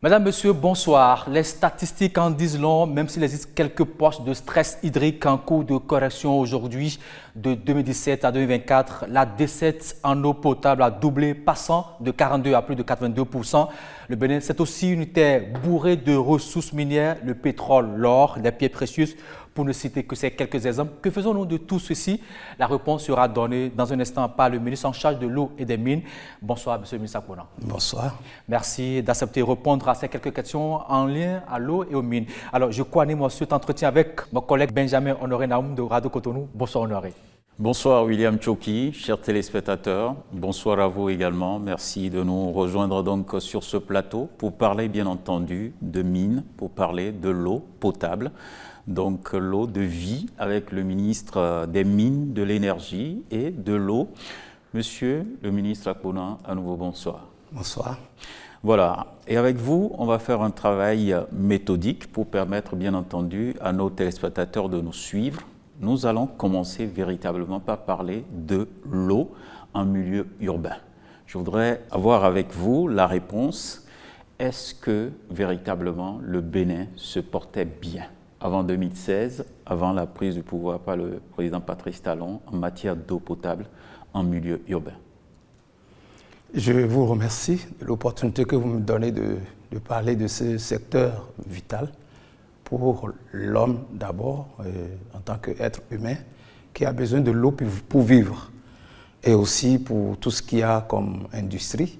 Madame, Monsieur, bonsoir. Les statistiques en disent long, même s'il existe quelques poches de stress hydrique en cours de correction aujourd'hui. De 2017 à 2024, la desserte en eau potable a doublé, passant de 42 à plus de 82%. Le Bénin, c'est aussi une terre bourrée de ressources minières, le pétrole, l'or, les pierres précieuses, pour ne citer que ces quelques exemples. Que faisons-nous de tout ceci? La réponse sera donnée dans un instant par le ministre en charge de l'eau et des mines. Bonsoir, Monsieur le ministre Akpona. Bonsoir. Merci d'accepter de répondre à ces quelques questions en lien à l'eau et aux mines. Alors, je co-anime cet entretien avec mon collègue Benjamin Honoré Naoum de Radio Cotonou. Bonsoir, Honoré. Bonsoir William Tchoki, chers téléspectateurs. Bonsoir à vous également. Merci de nous rejoindre donc sur ce plateau pour parler bien entendu de mines, pour parler de l'eau potable. Donc l'eau de vie avec le ministre des Mines, de l'Énergie et de l'eau. Monsieur le ministre Akpona, à nouveau bonsoir. Bonsoir. Voilà, et avec vous, on va faire un travail méthodique pour permettre bien entendu à nos téléspectateurs de nous suivre. Nous allons commencer véritablement par parler de l'eau en milieu urbain. Je voudrais avoir avec vous la réponse. Est-ce que véritablement le Bénin se portait bien avant 2016, avant la prise du pouvoir par le président Patrice Talon en matière d'eau potable en milieu urbain? Je vous remercie de l'opportunité que vous me donnez de parler de ce secteur vital pour l'homme d'abord, en tant qu'être humain, qui a besoin de l'eau pour vivre, et aussi pour tout ce qu'il y a comme industrie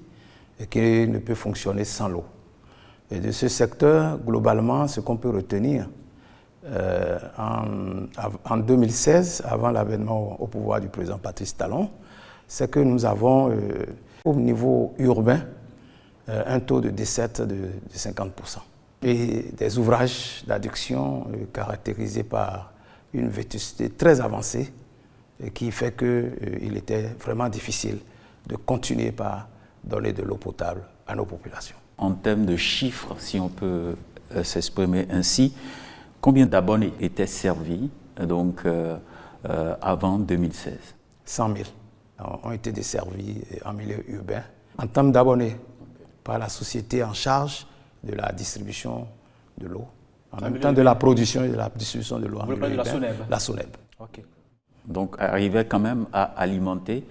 et qui ne peut fonctionner sans l'eau. Et de ce secteur, globalement, ce qu'on peut retenir, en 2016, avant l'avènement au pouvoir du président Patrice Talon, c'est que nous avons, au niveau urbain, un taux de desserte de 50%. Et des ouvrages d'adduction caractérisés par une vétusté très avancée qui fait qu'il était vraiment difficile de continuer par donner de l'eau potable à nos populations. En termes de chiffres, si on peut s'exprimer ainsi, combien d'abonnés étaient servis donc, avant 2016? 100 000 ont été desservis en milieu urbain. En termes d'abonnés, par la société en charge de la distribution de l'eau, en même temps de la production et de la distribution de l'eau en milieu urbain, la SONEB. Okay. Donc, arrivait quand même à alimenter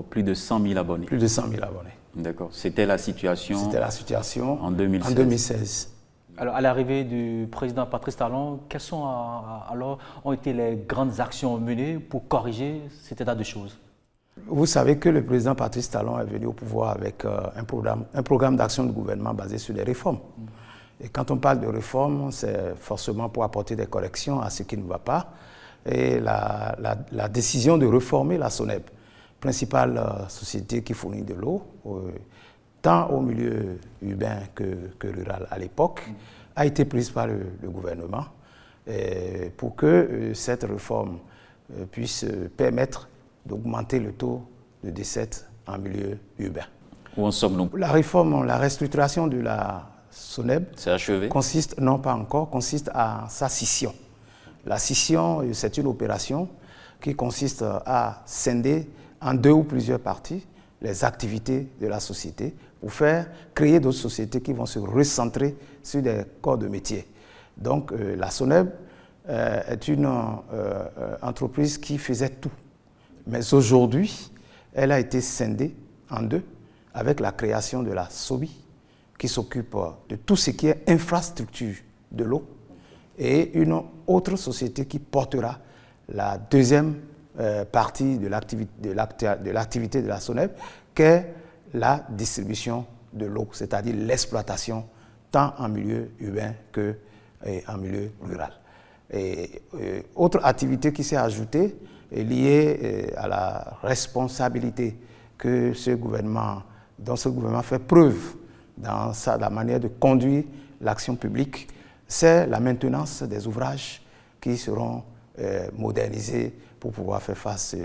plus de 100 000 abonnés. Plus de 100 000 abonnés. D'accord. C'était la situation. C'était la situation en 2016. En 2016. Alors, à l'arrivée du président Patrice Talon, quelles ont été les grandes actions menées pour corriger cet état de choses? Vous savez que le président Patrice Talon est venu au pouvoir avec un programme d'action de gouvernement basé sur les réformes. Et quand on parle de réformes, c'est forcément pour apporter des corrections à ce qui ne va pas. Et la décision de réformer la SONEB, principale société qui fournit de l'eau, tant au milieu urbain que rural à l'époque, a été prise par le gouvernement pour que cette réforme puisse permettre d'augmenter le taux de desserte en milieu urbain. Où en sommes-nous? La réforme, la restructuration de la SONEB consiste, non pas encore, consiste à sa scission. La scission, c'est une opération qui consiste à scinder en deux ou plusieurs parties les activités de la société pour créer d'autres sociétés qui vont se recentrer sur des corps de métier. Donc la SONEB est une entreprise qui faisait tout. Mais aujourd'hui, elle a été scindée en deux avec la création de la SOBI, qui s'occupe de tout ce qui est infrastructure de l'eau, et une autre société qui portera la deuxième partie de l'activité de la SONEB, qui est la distribution de l'eau, c'est-à-dire l'exploitation tant en milieu urbain qu'en milieu rural. Et autre activité qui s'est ajoutée est liée à la responsabilité dont ce gouvernement fait preuve dans la manière de conduire l'action publique, c'est la maintenance des ouvrages qui seront modernisés pour pouvoir faire face,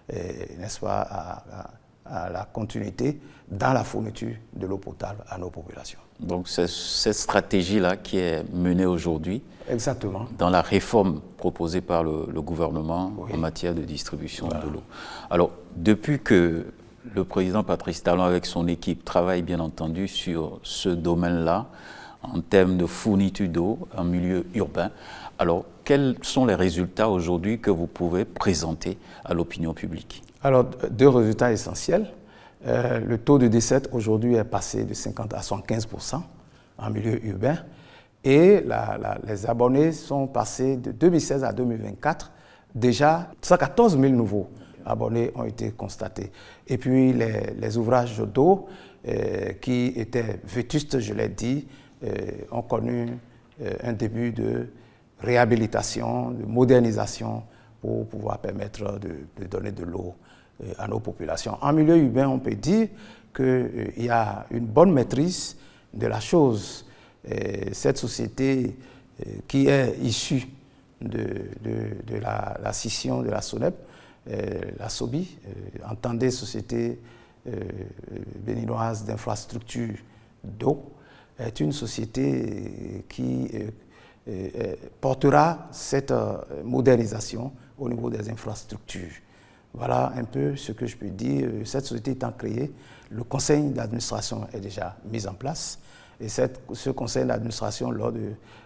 n'est-ce pas, à la continuité dans la fourniture de l'eau potable à nos populations. Donc c'est cette stratégie-là qui est menée aujourd'hui. Exactement. Dans la réforme proposée par le gouvernement en matière de distribution de l'eau. Alors, depuis que Le président Patrice Talon, avec son équipe, travaille bien entendu sur ce domaine-là, en termes de fourniture d'eau en milieu urbain. Alors, quels sont les résultats aujourd'hui que vous pouvez présenter à l'opinion publique? Alors, 2 résultats essentiels. Le taux de décès aujourd'hui est passé de 50 à 75% en milieu urbain. Et les abonnés sont passés de 2016 à 2024. Déjà, 114 000 nouveaux abonnés ont été constatés. Et puis, les ouvrages d'eau qui étaient vétustes, je l'ai dit, ont connu un début de réhabilitation, de modernisation pour pouvoir permettre de donner de l'eau à nos populations. En milieu urbain, on peut dire qu'il y a une bonne maîtrise de la chose. Cette société qui est issue de la scission de la SONEB, la SOBI, entendez Société béninoise d'infrastructures d'eau, est une société qui portera cette modernisation au niveau des infrastructures. Voilà un peu ce que je peux dire. Cette société étant créée, le conseil d'administration est déjà mis en place. Et ce conseil d'administration,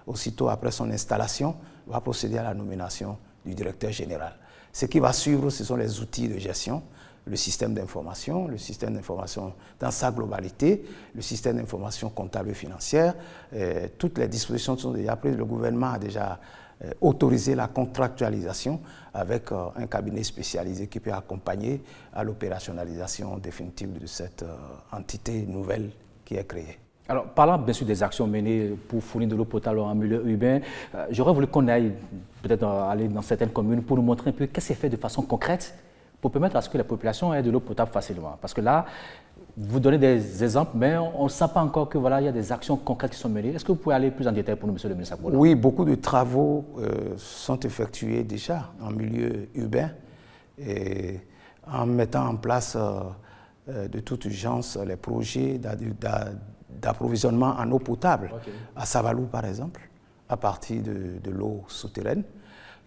aussitôt après son installation, va procéder à la nomination du directeur général. Ce qui va suivre, ce sont les outils de gestion, le système d'information dans sa globalité, le système d'information comptable et financière. Toutes les dispositions sont déjà prises. Le gouvernement a déjà autorisé la contractualisation avec un cabinet spécialisé qui peut accompagner à l'opérationnalisation définitive de cette entité nouvelle qui est créée. Alors, parlant bien sûr des actions menées pour fournir de l'eau potable en milieu urbain, j'aurais voulu qu'on aille peut-être aller dans certaines communes pour nous montrer un peu qu'est-ce qui est fait de façon concrète pour permettre à ce que la population ait de l'eau potable facilement. Parce que là, vous donnez des exemples, mais on ne sent pas encore que voilà, il y a des actions concrètes qui sont menées. Est-ce que vous pouvez aller plus en détail pour nous, monsieur le ministre? Oui, beaucoup de travaux sont effectués déjà en milieu urbain et en mettant en place de toute urgence les projets d'approvisionnement en eau potable. Okay. À Savalou, par exemple, à partir de l'eau souterraine.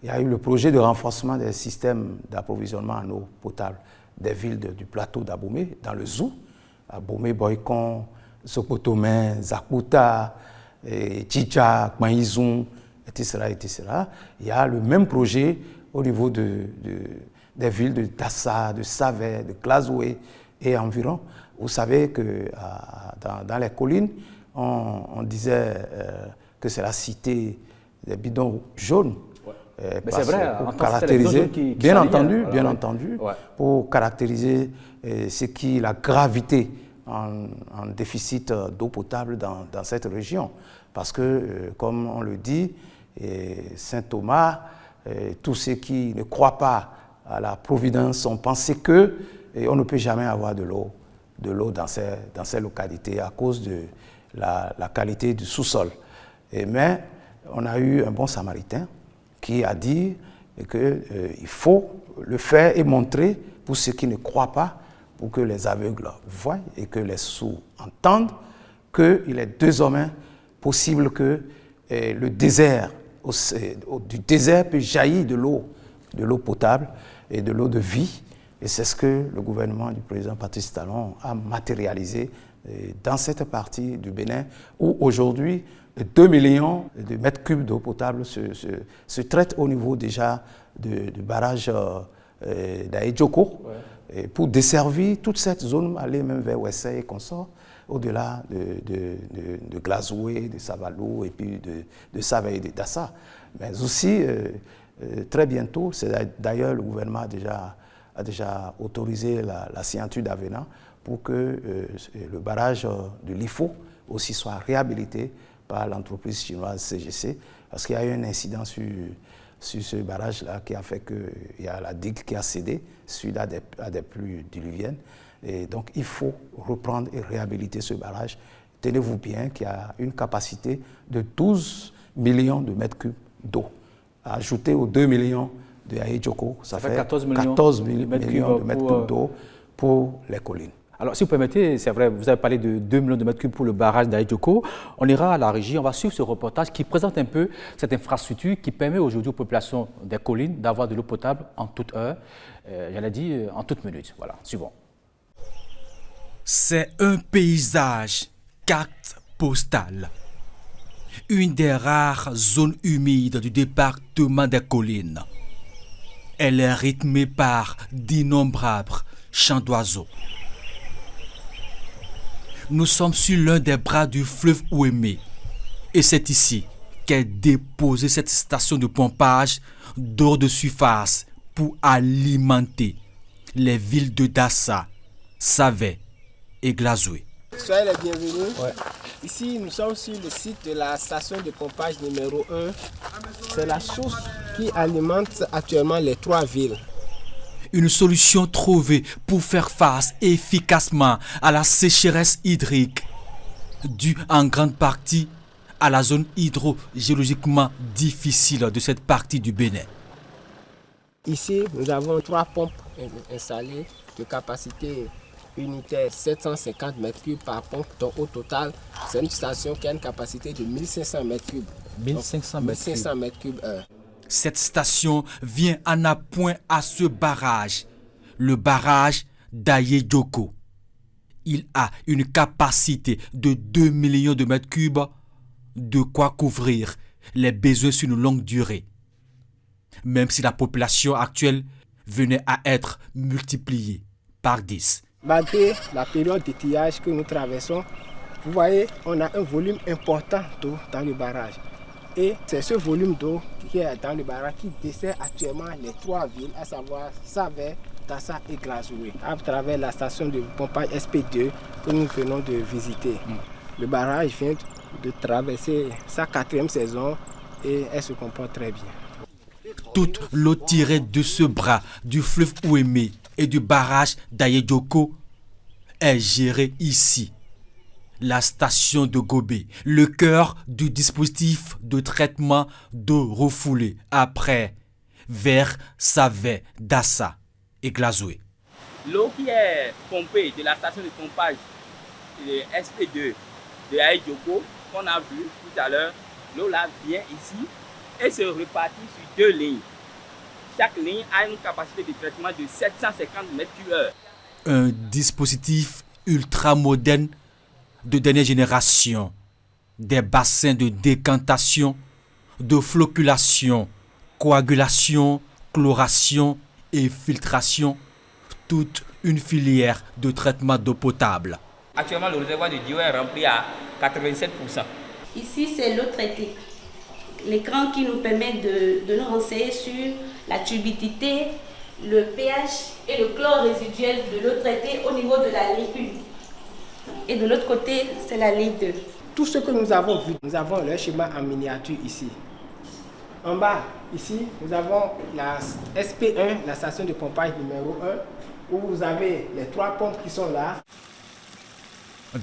Il y a eu le projet de renforcement des systèmes d'approvisionnement en eau potable des villes du plateau d'Abomey, dans le Zou, Abomey, Boycon, Sokotomé, Zakuta, Tchicha, Kmaïzoun, etc., etc. Il y a le même projet au niveau des villes de Dassa, de Savé, de Glazoué et environ. Vous savez que dans les collines, on disait que c'est la cité des bidons jaunes. Mais c'est vrai, pour caractériser, bien entendu, pour caractériser la gravité en déficit d'eau potable dans cette région. Parce que, comme on le dit, Saint Thomas, tous ceux qui ne croient pas à la providence ont pensé qu'on ne peut jamais avoir de l'eau dans ces localités à cause de la qualité du sous-sol. Mais on a eu un bon samaritain qui a dit qu'il faut le faire et montrer pour ceux qui ne croient pas, pour que les aveugles voient et que les sourds entendent, qu'il est désormais possible que du désert peut jaillir de l'eau potable et de l'eau de vie. Et c'est ce que le gouvernement du président Patrice Talon a matérialisé dans cette partie du Bénin où aujourd'hui 2 millions de mètres cubes d'eau potable se traitent au niveau déjà du barrage d'Aïdjoko pour desservir toute cette zone, aller même vers Ouessé et consorts, au-delà de Glazoué, de Savalou et puis de Savé et de Dassa. Mais aussi, très bientôt, c'est d'ailleurs le gouvernement a déjà autorisé la signature d'avenant pour que le barrage de l'IFO aussi soit réhabilité par l'entreprise chinoise CGC, parce qu'il y a eu un incident sur ce barrage-là qui a fait qu'il y a la digue qui a cédé suite à des pluies diluviennes. Et donc il faut reprendre et réhabiliter ce barrage. Tenez-vous bien qu'il y a une capacité de 12 millions de mètres cubes d'eau. Ajouté aux 2 millions de Aïdjoko, ça fait 14 millions de mètres cubes d'eau pour les collines. Alors, si vous permettez, c'est vrai, vous avez parlé de 2 millions de mètres cubes pour le barrage d'Aïdjoko. On ira à la régie, on va suivre ce reportage qui présente un peu cette infrastructure qui permet aujourd'hui aux populations des collines d'avoir de l'eau potable en toute heure, j'allais dire en toute minute. Voilà, suivons. C'est un paysage, carte postale. Une des rares zones humides du département des collines. Elle est rythmée par d'innombrables chants d'oiseaux. Nous sommes sur l'un des bras du fleuve Ouémé et c'est ici qu'est déposée cette station de pompage d'eau de surface pour alimenter les villes de Dassa, Savé et Glazoué. Soyez les bienvenus. Ouais. Ici, nous sommes sur le site de la station de pompage numéro 1. C'est la source qui alimente actuellement les 3 villes. Une solution trouvée pour faire face efficacement à la sécheresse hydrique, due en grande partie à la zone hydrogéologiquement difficile de cette partie du Bénin. Ici, nous avons 3 pompes installées de capacité unitaire 750 m3 par pompe. Donc au total, c'est une station qui a une capacité de 1500 m3. 1500 m3 heure. Cette station vient en appoint à ce barrage, le barrage d'Ayedjoko. Il a une capacité de 2 millions de mètres cubes, de quoi couvrir les besoins sur une longue durée. Même si la population actuelle venait à être multipliée par 10. Malgré la période d'étiage que nous traversons, vous voyez, on a un volume important d'eau dans le barrage. Et c'est ce volume d'eau qui est dans le barrage qui dessert actuellement les 3 villes, à savoir Savé, Dassa et Glazoué, à travers la station de pompage SP2 que nous venons de visiter. Le barrage vient de traverser sa 4e saison et elle se comporte très bien. Toute l'eau tirée de ce bras du fleuve Ouémé et du barrage d'Ayedjoko est gérée ici. La station de Gobé, le cœur du dispositif de traitement d'eau refoulée après vers Savé, Dassa et Glazoué. L'eau qui est pompée de la station de pompage de SP2 de Ayedjoko, qu'on a vu tout à l'heure, l'eau là vient ici et se répartit sur 2 lignes. Chaque ligne a une capacité de traitement de 750 m3. Un dispositif ultra moderne de dernière génération, des bassins de décantation, de floculation, coagulation, chloration et filtration, toute une filière de traitement d'eau potable. Actuellement, le réservoir de Diou est rempli à 87%. Ici, c'est l'eau traitée. L'écran qui nous permet de nous renseigner sur la turbidité, le pH et le chlore résiduel de l'eau traitée au niveau de la ligne 1. Et de l'autre côté, c'est la ligne 2. Tout ce que nous avons vu, nous avons le schéma en miniature ici. En bas, ici, nous avons la SP1, la station de pompage numéro 1, où vous avez les 3 pompes qui sont là.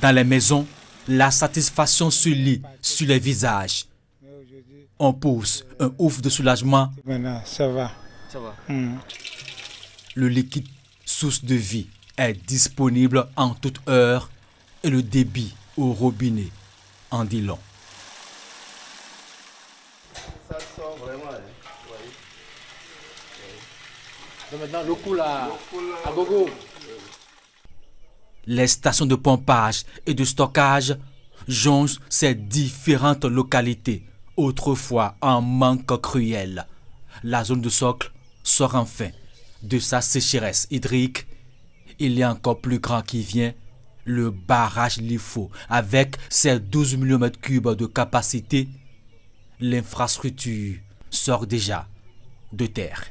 Dans les maisons, la satisfaction se lit sur les visages. On pousse un ouf de soulagement. Maintenant, ça va. Ça va. Le liquide source de vie est disponible en toute heure et le débit au robinet en dit long. Ça sort vraiment. Donc maintenant, l'eau coule à gogo. Les stations de pompage et de stockage jonchent ces différentes localités, autrefois en manque cruel. La zone de socle sort enfin de sa sécheresse hydrique. Il y a encore plus grand qui vient, le barrage Lifo, avec ses 12 millions de mètres cubes de capacité. L'infrastructure sort déjà de terre.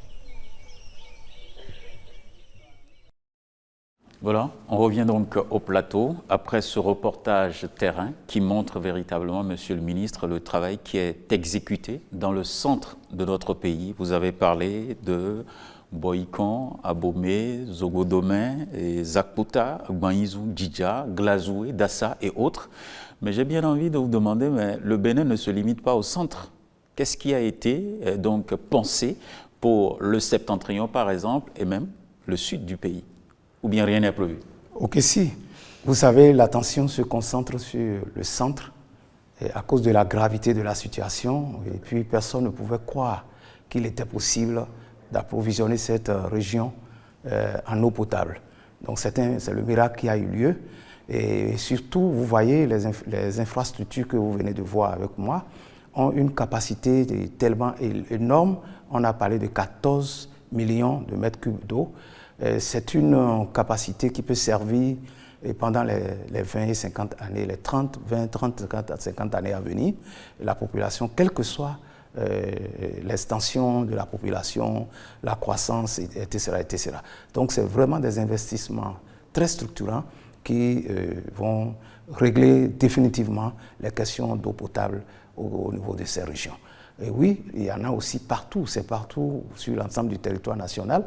Voilà, on revient donc au plateau après ce reportage terrain qui montre véritablement, Monsieur le Ministre, le travail qui est exécuté dans le centre de notre pays. Vous avez parlé de Boïkan, Abomey, Zogodomé, Zakpouta, Gbanizou, Djidja, Glazoué, Dassa et autres. Mais j'ai bien envie de vous demander, mais le Bénin ne se limite pas au centre. Qu'est-ce qui a été donc pensé pour le septentrion par exemple et même le sud du pays? Ou bien rien n'est prévu? Ok, si. Vous savez, l'attention se concentre sur le centre et à cause de la gravité de la situation. Et puis, personne ne pouvait croire qu'il était possible d'approvisionner cette région en eau potable. Donc, c'est le miracle qui a eu lieu. Et surtout, vous voyez, les infrastructures que vous venez de voir avec moi ont une capacité tellement énorme. On a parlé de 14 millions de mètres cubes d'eau. C'est une capacité qui peut servir pendant les 20 et 50 années, les 30, 20, 30, 50 années à venir. La population, quelle que soit l'extension de la population, la croissance, etc., etc. Donc, c'est vraiment des investissements très structurants qui vont régler définitivement les questions d'eau potable au niveau de ces régions. Et oui, il y en a aussi partout, c'est partout sur l'ensemble du territoire national.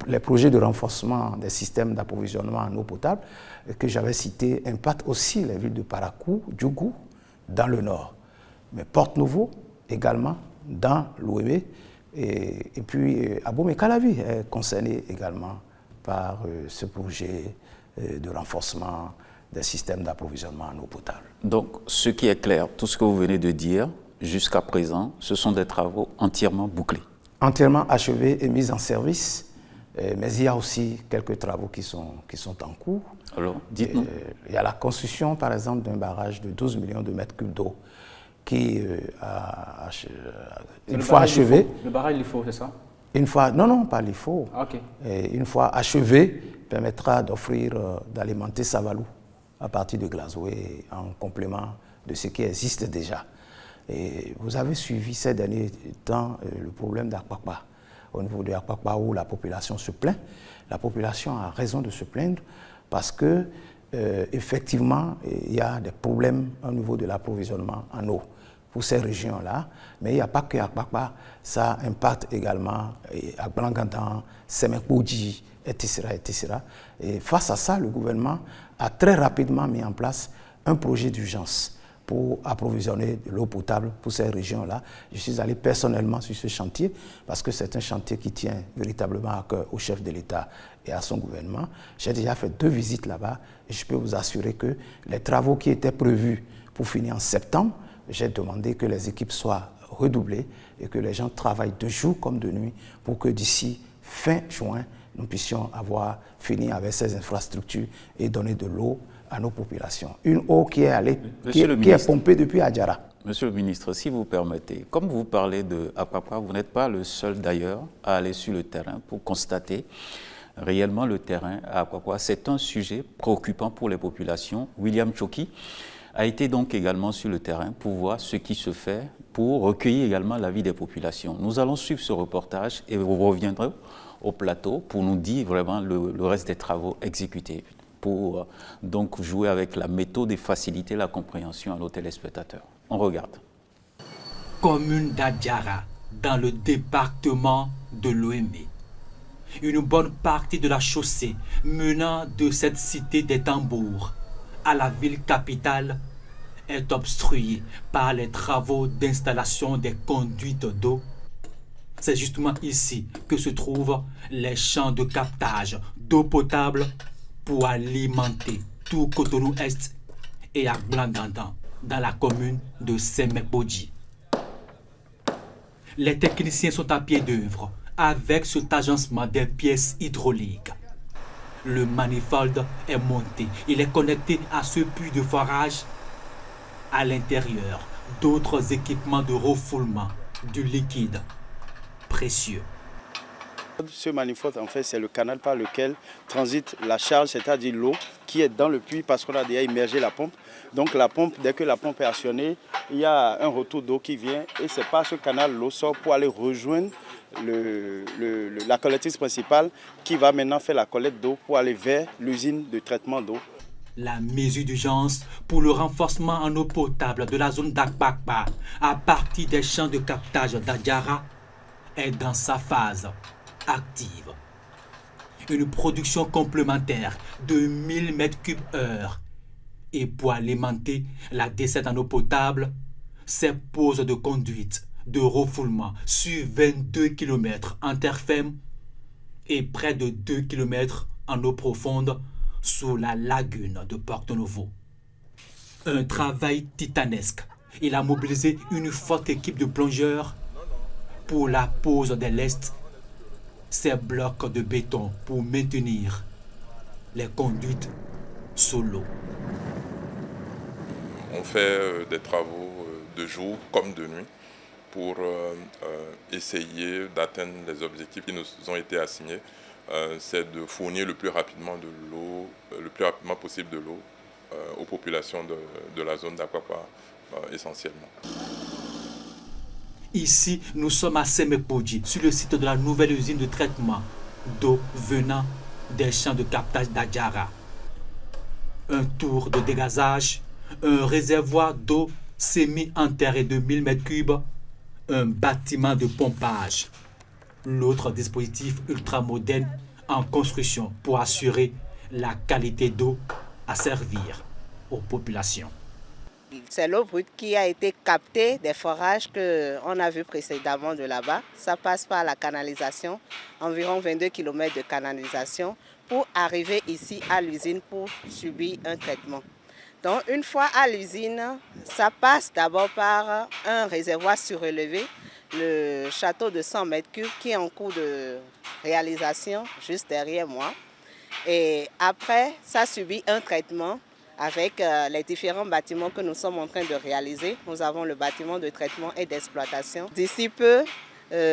Les projets de renforcement des systèmes d'approvisionnement en eau potable que j'avais cités impactent aussi les villes de Parakou, Djougou, dans le nord. Mais Porte-Nouveau également dans l'Ouémé et puis Abomey-Calavi est concerné également par ce projet de renforcement des systèmes d'approvisionnement en eau potable. Donc, ce qui est clair, tout ce que vous venez de dire, jusqu'à présent, ce sont des travaux entièrement bouclés. Entièrement achevés et mis en service, mais il y a aussi quelques travaux qui sont en cours. Alors, dites-nous. Il y a la construction, par exemple, d'un barrage de 12 millions de mètres cubes d'eau qui, une fois achevé... Le barrage LIFO, c'est ça? Une fois, non, pas LIFO. Okay. Une fois achevé, permettra d'offrir, d'alimenter Savalou à partir de Glazoué en complément de ce qui existe déjà. Et vous avez suivi ces derniers temps le problème d'Akpakpa. Au niveau de Akpakpa où la population se plaint, la population a raison de se plaindre parce que effectivement il y a des problèmes au niveau de l'approvisionnement en eau pour ces régions-là, mais il n'y a pas que Akpakpa, ça impacte également Akblangandan, Semek-Boudji, etc., etc. Et face à ça, le gouvernement a très rapidement mis en place un projet d'urgence pour approvisionner de l'eau potable pour ces régions-là. Je suis allé personnellement sur ce chantier parce que c'est un chantier qui tient véritablement à cœur au chef de l'État et à son gouvernement. J'ai déjà fait 2 visites là-bas et je peux vous assurer que les travaux qui étaient prévus pour finir en septembre, j'ai demandé que les équipes soient redoublées et que les gens travaillent de jour comme de nuit pour que d'ici fin juin, nous puissions avoir fini avec ces infrastructures et donner de l'eau à nos populations. Une eau qui est pompée depuis Adjara. Monsieur le ministre, si vous permettez, comme vous parlez de Akpakpa, vous n'êtes pas le seul d'ailleurs à aller sur le terrain pour constater réellement le terrain à Akpakpa. C'est un sujet préoccupant pour les populations. William Tchoki a été donc également sur le terrain pour voir ce qui se fait, pour recueillir également l'avis des populations. Nous allons suivre ce reportage et vous reviendrez au plateau pour nous dire vraiment le reste des travaux exécutés, pour donc jouer avec la méthode et faciliter la compréhension à nos téléspectateurs. On regarde. Commune d'Adjara, dans le département de l'Ouémé. Une bonne partie de la chaussée menant de cette cité des tambours à la ville capitale est obstruée par les travaux d'installation des conduites d'eau. C'est justement ici que se trouvent les champs de captage d'eau potable pour alimenter tout Cotonou-Est et Akblangandan dans la commune de Semek-Boudji. Les techniciens sont à pied d'œuvre avec cet agencement des pièces hydrauliques. Le manifold est monté, il est connecté à ce puits de forage. À l'intérieur, d'autres équipements de refoulement du liquide précieux. Ce manifold, en fait, c'est le canal par lequel transite la charge, c'est-à-dire l'eau qui est dans le puits parce qu'on a déjà immergé la pompe. Donc la pompe, dès que la pompe est actionnée, il y a un retour d'eau qui vient et c'est par ce canal l'eau sort pour aller rejoindre la collectrice principale qui va maintenant faire la collecte d'eau pour aller vers l'usine de traitement d'eau. La mesure d'urgence pour le renforcement en eau potable de la zone d'Akpakpa à partir des champs de captage d'Adjara est dans sa phase active. Une production complémentaire de 1000 m3/h. Et pour alimenter la desserte en eau potable, ces poses de conduite de refoulement sur 22 km en terre ferme et près de 2 km en eau profonde sous la lagune de Porte-Nouveau. Un travail titanesque. Il a mobilisé une forte équipe de plongeurs pour la pose des lestes, ces blocs de béton pour maintenir les conduites sous l'eau. On fait des travaux de jour comme de nuit pour essayer d'atteindre les objectifs qui nous ont été assignés. C'est de fournir le plus rapidement de l'eau, le plus rapidement possible de l'eau aux populations de la zone d'Akwakwa essentiellement. Ici, nous sommes à Semekpoudji, sur le site de la nouvelle usine de traitement d'eau venant des champs de captage d'Adjara. Un tour de dégazage, un réservoir d'eau semi-enterré de 1000 m3, un bâtiment de pompage. L'autre dispositif ultramoderne en construction pour assurer la qualité d'eau à servir aux populations. C'est l'eau brute qui a été captée des forages qu'on a vus précédemment de là-bas. Ça passe par la canalisation, environ 22 km de canalisation, pour arriver ici à l'usine pour subir un traitement. Donc une fois à l'usine, ça passe d'abord par un réservoir surélevé, le château de 100 m3 qui est en cours de réalisation juste derrière moi. Et après, ça subit un traitement avec les différents bâtiments que nous sommes en train de réaliser. Nous avons le bâtiment de traitement et d'exploitation. D'ici peu,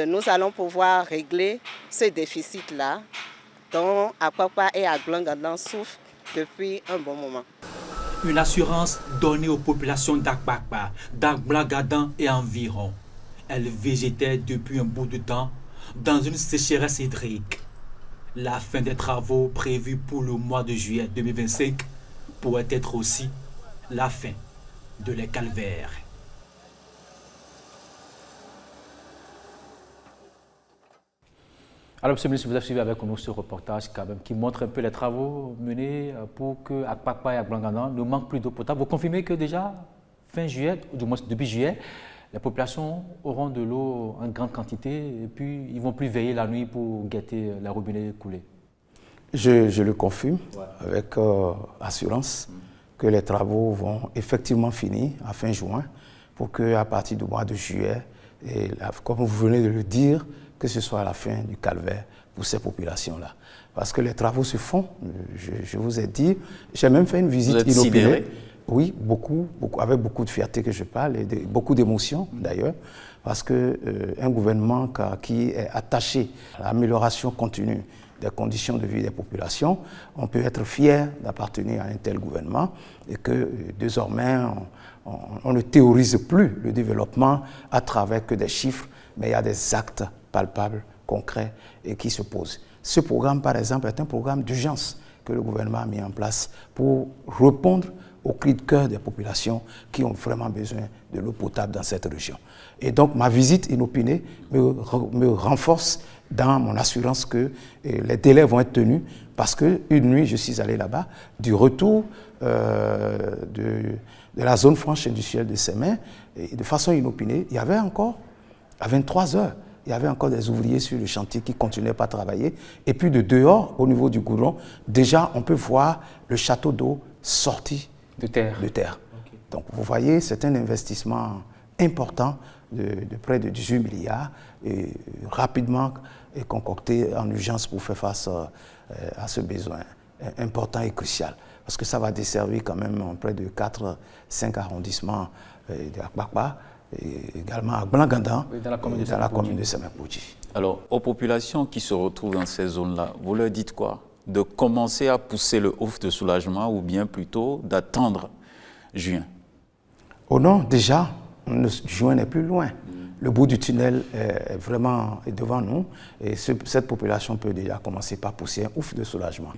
nous allons pouvoir régler ce déficit-là dont Akwakwa et Aglangadan souffrent depuis un bon moment. Une assurance donnée aux populations d'Akwakwa, d'Aglangadan et environ. Elles végétaient depuis un bout de temps dans une sécheresse hydrique. La fin des travaux prévus pour le mois de juillet 2025 pourrait être aussi la fin de les calvaires. Alors, Monsieur le ministre, vous avez suivi avec nous ce reportage quand même, qui montre un peu les travaux menés pour que Akwakwa et Aglangadan ne manquent plus d'eau potable. Vous confirmez que déjà, fin juillet, ou du moins depuis juillet, les populations auront de l'eau en grande quantité et puis ils ne vont plus veiller la nuit pour guetter la robinet coulée? Je le confirme avec assurance que les travaux vont effectivement finir à fin juin pour qu'à partir du mois de juillet, et là, comme vous venez de le dire, que ce soit la fin du calvaire pour ces populations-là. Parce que les travaux se font, je vous ai dit, j'ai même fait une visite inopinée. Oui, avec beaucoup de fierté que je parle, et beaucoup d'émotion d'ailleurs, parce qu'un gouvernement qui est attaché à l'amélioration continue des conditions de vie des populations, on peut être fier d'appartenir à un tel gouvernement et que désormais on ne théorise plus le développement à travers que des chiffres, mais il y a des actes palpables, concrets et qui se posent. Ce programme, par exemple, est un programme d'urgence que le gouvernement a mis en place pour répondre aux cris de cœur des populations qui ont vraiment besoin de l'eau potable dans cette région. Et donc ma visite inopinée me renforce dans mon assurance que les délais vont être tenus parce qu'une nuit, je suis allé là-bas, du retour de la zone franche industrielle de Sémé, et de façon inopinée, il y avait encore, à 23 heures, il y avait encore des ouvriers sur le chantier qui continuaient pas à travailler. Et puis de dehors, au niveau du goudron, déjà on peut voir le château d'eau sorti de terre. Okay. Donc vous voyez, c'est un investissement important de près de 18 milliards et rapidement concocté en urgence pour faire face à ce besoin important et crucial. Parce que ça va desservir quand même près de 4-5 arrondissements de Akwakwa et également à Aglangadan, dans la commune de Semekpoudji. Alors, aux populations qui se retrouvent dans ces zones-là, vous leur dites quoi? De commencer à pousser le ouf de soulagement ou bien plutôt d'attendre juin? Oh non, déjà, juin n'est plus loin. Le bout du tunnel est vraiment devant nous et cette population peut déjà commencer par pousser un ouf de soulagement.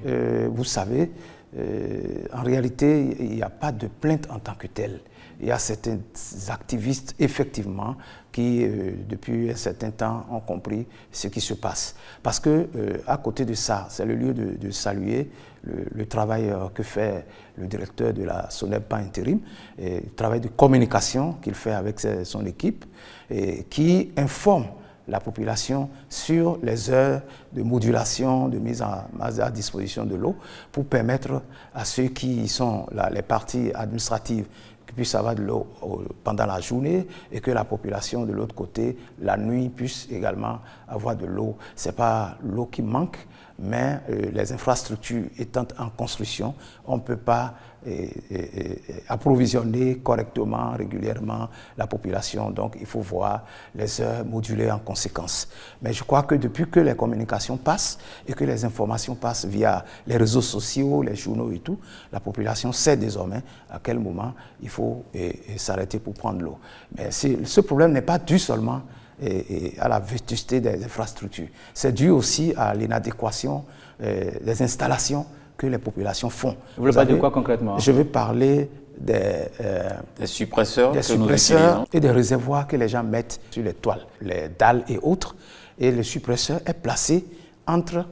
Vous savez, en réalité, il n'y a pas de plainte en tant que telle. Il y a certains activistes, effectivement, qui, depuis un certain temps, ont compris ce qui se passe. Parce que, à côté de ça, c'est le lieu de saluer le travail que fait le directeur de la SONEB par intérim, et le travail de communication qu'il fait avec son équipe, et qui informe la population sur les heures de modulation, de mise à disposition de l'eau, pour permettre à ceux qui sont les parties administratives qui puissent avoir de l'eau pendant la journée et que la population de l'autre côté, la nuit, puisse également avoir de l'eau. Ce n'est pas l'eau qui manque, mais les infrastructures étant en construction, on ne peut pas approvisionner correctement, régulièrement la population. Donc, il faut voir les heures modulées en conséquence. Mais je crois que depuis que les communications passent et que les informations passent via les réseaux sociaux, les journaux et tout, la population sait désormais à quel moment il faut s'arrêter pour prendre l'eau. Mais ce problème n'est pas dû seulement à la vétusté des infrastructures. C'est dû aussi à l'inadéquation des installations que les populations font. Vous voulez parler de quoi concrètement? Je vais parler des suppresseurs, et des réservoirs que les gens mettent sur les toiles, les dalles et autres. Et le suppresseur est placé entre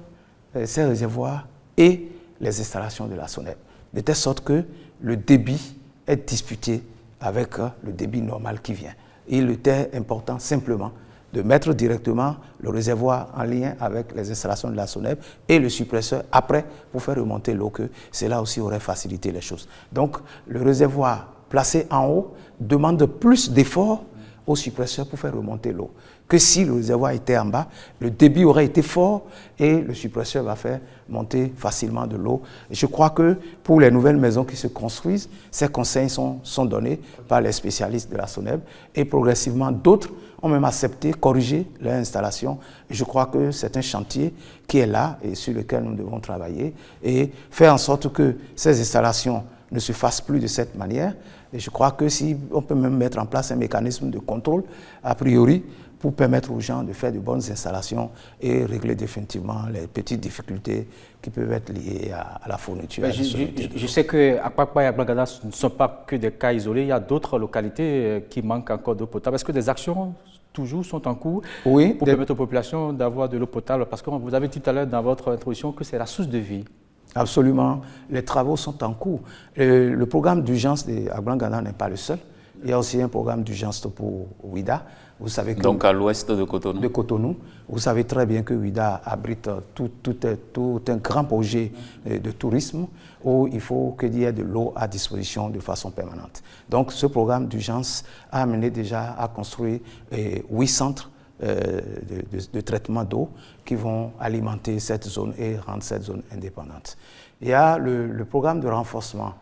ces réservoirs et les installations de la SONEB, de telle sorte que le débit est disputé avec le débit normal qui vient. Il était important simplement de mettre directement le réservoir en lien avec les installations de la SONEB et le suppresseur après pour faire remonter l'eau, que cela aussi aurait facilité les choses. Donc le réservoir placé en haut demande plus d'efforts au suppresseur pour faire remonter l'eau que si le réservoir était en bas, le débit aurait été fort et le suppresseur va faire monter facilement de l'eau. Je crois que pour les nouvelles maisons qui se construisent, ces conseils sont donnés par les spécialistes de la SONEB et progressivement d'autres ont même accepté, corrigé leur installation. Je crois que c'est un chantier qui est là et sur lequel nous devons travailler et faire en sorte que ces installations ne se fassent plus de cette manière. Et je crois que si on peut même mettre en place un mécanisme de contrôle, a priori, pour permettre aux gens de faire de bonnes installations et régler définitivement les petites difficultés qui peuvent être liées à la fourniture. Je sais qu'à Kpakpa et à Blangada, ce ne sont pas que des cas isolés. Il y a d'autres localités qui manquent encore d'eau potable. Est-ce que des actions toujours sont en cours pour permettre aux populations d'avoir de l'eau potable? Parce que vous avez dit tout à l'heure dans votre introduction que c'est la source de vie. Absolument. Les travaux sont en cours. Le programme d'urgence à Blangada n'est pas le seul. Il y a aussi un programme d'urgence pour Ouida. Vous savez que donc à l'ouest de Cotonou. De Cotonou. Vous savez très bien que Ouida abrite tout un grand projet de tourisme où il faut qu'il y ait de l'eau à disposition de façon permanente. Donc ce programme d'urgence a amené déjà à construire 8 centres de traitement d'eau qui vont alimenter cette zone et rendre cette zone indépendante. Il y a le programme de renforcement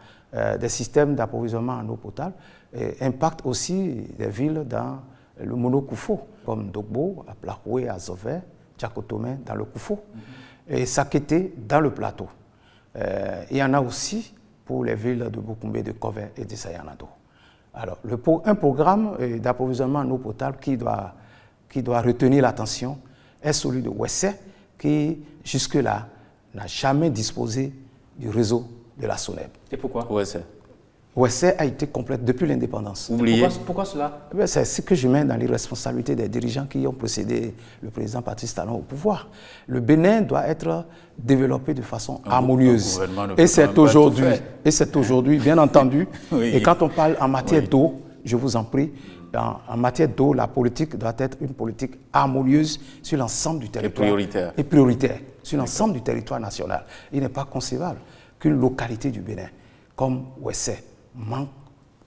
des systèmes d'approvisionnement en eau potable impacte aussi des villes dans le Mono-Koufo, comme Dogbo, à Plahoué, à Zové, Tchakotomé, dans le Koufo, et Sakété, dans le plateau. Il y en a aussi pour les villes de Boukoumbe, de Kové et de Sayanado. Alors, un programme d'approvisionnement en eau potable qui doit retenir l'attention est celui de Wessé, qui jusque-là n'a jamais disposé du réseau de la SONEB. Et pourquoi Wessé a été complète depuis l'indépendance. Pourquoi cela? C'est ce que je mets dans les responsabilités des dirigeants qui ont précédé le président Patrice Talon au pouvoir. Le Bénin doit être développé de façon harmonieuse. Et c'est aujourd'hui, bien entendu. Oui. Et quand on parle en matière d'eau, je vous en prie, en matière d'eau, la politique doit être une politique harmonieuse sur l'ensemble du territoire. Et prioritaire. Sur l'ensemble du territoire national. Il n'est pas concevable qu'une localité du Bénin, comme Wessé, manque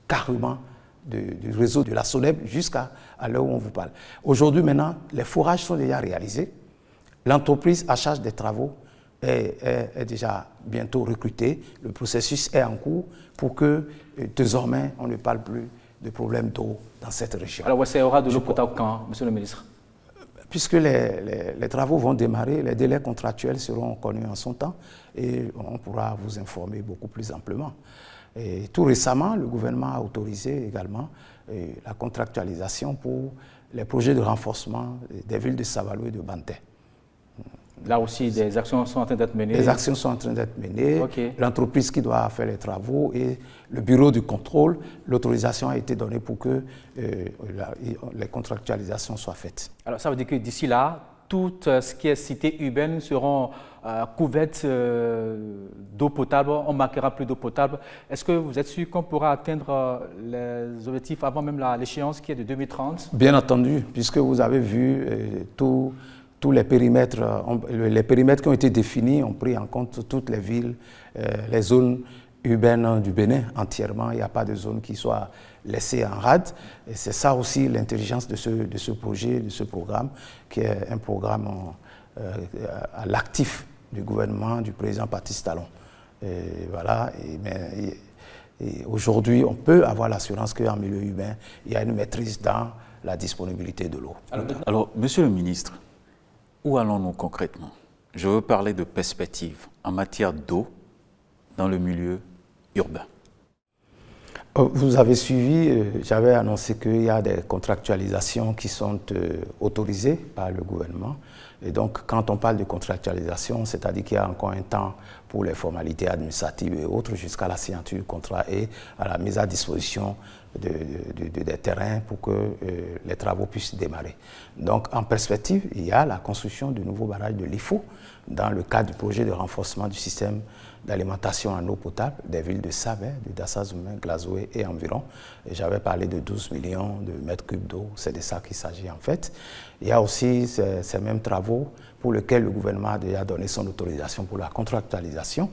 carrément du réseau de la SONEB jusqu'à l'heure où on vous parle. Aujourd'hui, maintenant, les forages sont déjà réalisés. L'entreprise à charge des travaux est déjà bientôt recrutée. Le processus est en cours pour que désormais, on ne parle plus de problèmes d'eau dans cette région. Alors, Wessé aura de l'eau potable quand, monsieur le ministre? Puisque les travaux vont démarrer, les délais contractuels seront connus en son temps et on pourra vous informer beaucoup plus amplement. Et tout récemment, le gouvernement a autorisé également la contractualisation pour les projets de renforcement des villes de Savalo et de Banté. Là aussi, des actions sont en train d'être menées. Des actions sont en train d'être menées. Okay. L'entreprise qui doit faire les travaux et le bureau du contrôle, l'autorisation a été donnée pour que les contractualisations soient faites. Alors ça veut dire que d'ici là, tout ce qui est cité urbaine seront couvertes d'eau potable, on ne manquera plus d'eau potable. Est-ce que vous êtes sûr qu'on pourra atteindre les objectifs avant même l'échéance qui est de 2030? Bien entendu, puisque vous avez vu tous les périmètres qui ont été définis ont pris en compte toutes les villes, les zones urbaines du Bénin entièrement. Il n'y a pas de zone qui soit laissée en rade. Et c'est ça aussi l'intelligence de ce projet, de ce programme, qui est un programme à l'actif du gouvernement du président Patrice Talon. Voilà, et aujourd'hui, on peut avoir l'assurance qu'en milieu urbain, il y a une maîtrise dans la disponibilité de l'eau. Alors, monsieur le ministre, où allons-nous concrètement? Je veux parler de perspectives en matière d'eau dans le milieu urbain. Vous avez suivi, j'avais annoncé qu'il y a des contractualisations qui sont autorisées par le gouvernement. Et donc, quand on parle de contractualisation, c'est-à-dire qu'il y a encore un temps pour les formalités administratives et autres jusqu'à la signature du contrat et à la mise à disposition des terrains pour que les travaux puissent démarrer. Donc, en perspective, il y a la construction du nouveau barrage de l'IFO dans le cadre du projet de renforcement du système d'alimentation en eau potable des villes de Sabé, de Dassazoumé, Glazoué et environ. J'avais parlé de 12 millions de mètres cubes d'eau, c'est de ça qu'il s'agit en fait. Il y a aussi ces mêmes travaux pour lesquels le gouvernement a déjà donné son autorisation pour la contractualisation.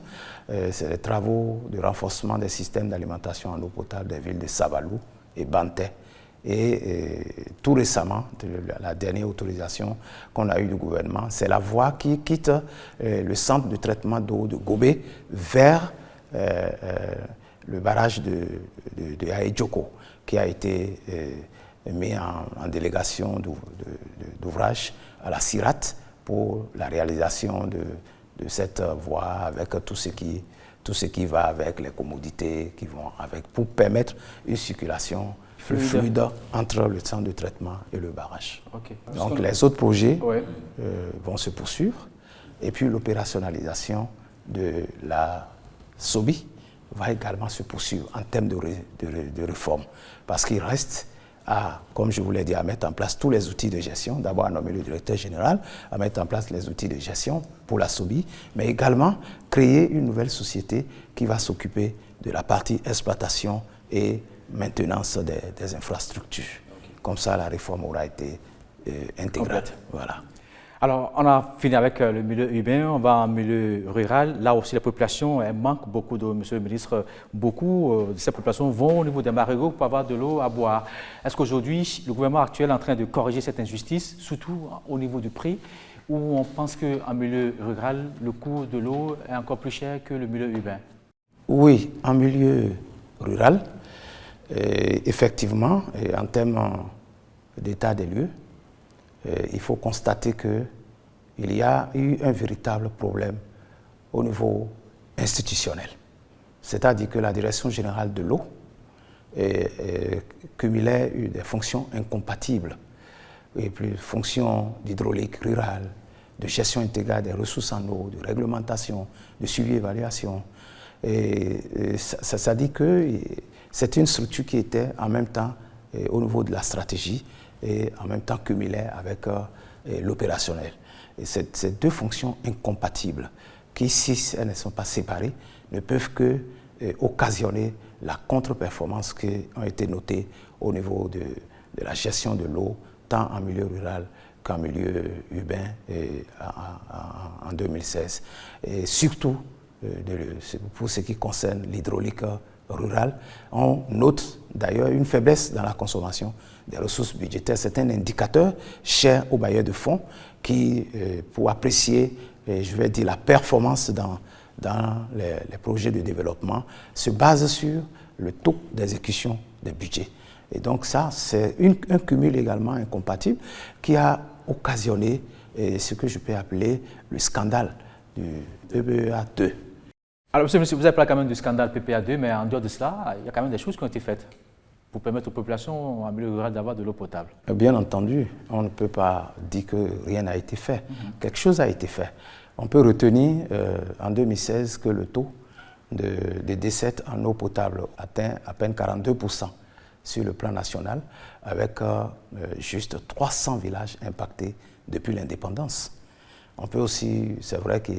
C'est les travaux de renforcement des systèmes d'alimentation en eau potable des villes de Sabalou et Banté. Et tout récemment, la dernière autorisation qu'on a eue du gouvernement, c'est la voie qui quitte le centre de traitement d'eau de Gobé vers le barrage de Aïdjoko, qui a été mis en délégation d'ouvrage à la CIRAT pour la réalisation de cette voie avec tout ce qui va avec, les commodités qui vont avec, pour permettre une circulation fluide entre le centre de traitement et le barrage. Okay. Donc les autres projets vont se poursuivre et puis l'opérationnalisation de la SOBI va également se poursuivre en termes de réforme parce qu'il reste à, comme je vous l'ai dit, à mettre en place tous les outils de gestion, d'abord à nommer le directeur général, à mettre en place les outils de gestion pour la SOBI, mais également créer une nouvelle société qui va s'occuper de la partie exploitation et maintenance des infrastructures. Okay. Comme ça, la réforme aura été intégrée. Voilà. Alors, on a fini avec le milieu urbain, on va en milieu rural. Là aussi, la population manque beaucoup d'eau, monsieur le ministre. Beaucoup de ces populations vont au niveau des marigots pour avoir de l'eau à boire. Est-ce qu'aujourd'hui, le gouvernement actuel est en train de corriger cette injustice, surtout au niveau du prix, où on pense qu'en milieu rural, le coût de l'eau est encore plus cher que le milieu urbain? Oui, en milieu rural, effectivement, en termes d'état des lieux, il faut constater qu'il y a eu un véritable problème au niveau institutionnel. C'est-à-dire que la Direction générale de l'eau cumulait des fonctions incompatibles, et plus fonctions d'hydraulique rurale, de gestion intégrale des ressources en eau, de réglementation, de suivi-évaluation. Ça dit que c'est une structure qui était en même temps au niveau de la stratégie et en même temps cumulée avec l'opérationnel. Et ces deux fonctions incompatibles qui, si elles ne sont pas séparées, ne peuvent que occasionner la contre-performance qui ont été notées au niveau de la gestion de l'eau, tant en milieu rural qu'en milieu urbain en 2016. Et surtout, pour ce qui concerne l'hydraulique rurale, on note d'ailleurs une faiblesse dans la consommation des ressources budgétaires. C'est un indicateur cher aux bailleurs de fonds qui, pour apprécier, je vais dire, la performance dans les projets de développement, se base sur le taux d'exécution des budgets. Et donc ça, c'est un cumul également incompatible qui a occasionné ce que je peux appeler le scandale du PPA 2. Alors, monsieur le ministre, vous avez parlé quand même du scandale PPA 2, mais en dehors de cela, il y a quand même des choses qui ont été faites pour permettre aux populations en milieu rural d'avoir de l'eau potable. Bien entendu, on ne peut pas dire que rien n'a été fait. Quelque chose a été fait. On peut retenir en 2016 que le taux des décès en eau potable atteint à peine 42% sur le plan national, avec juste 300 villages impactés depuis l'indépendance. On peut aussi, c'est vrai que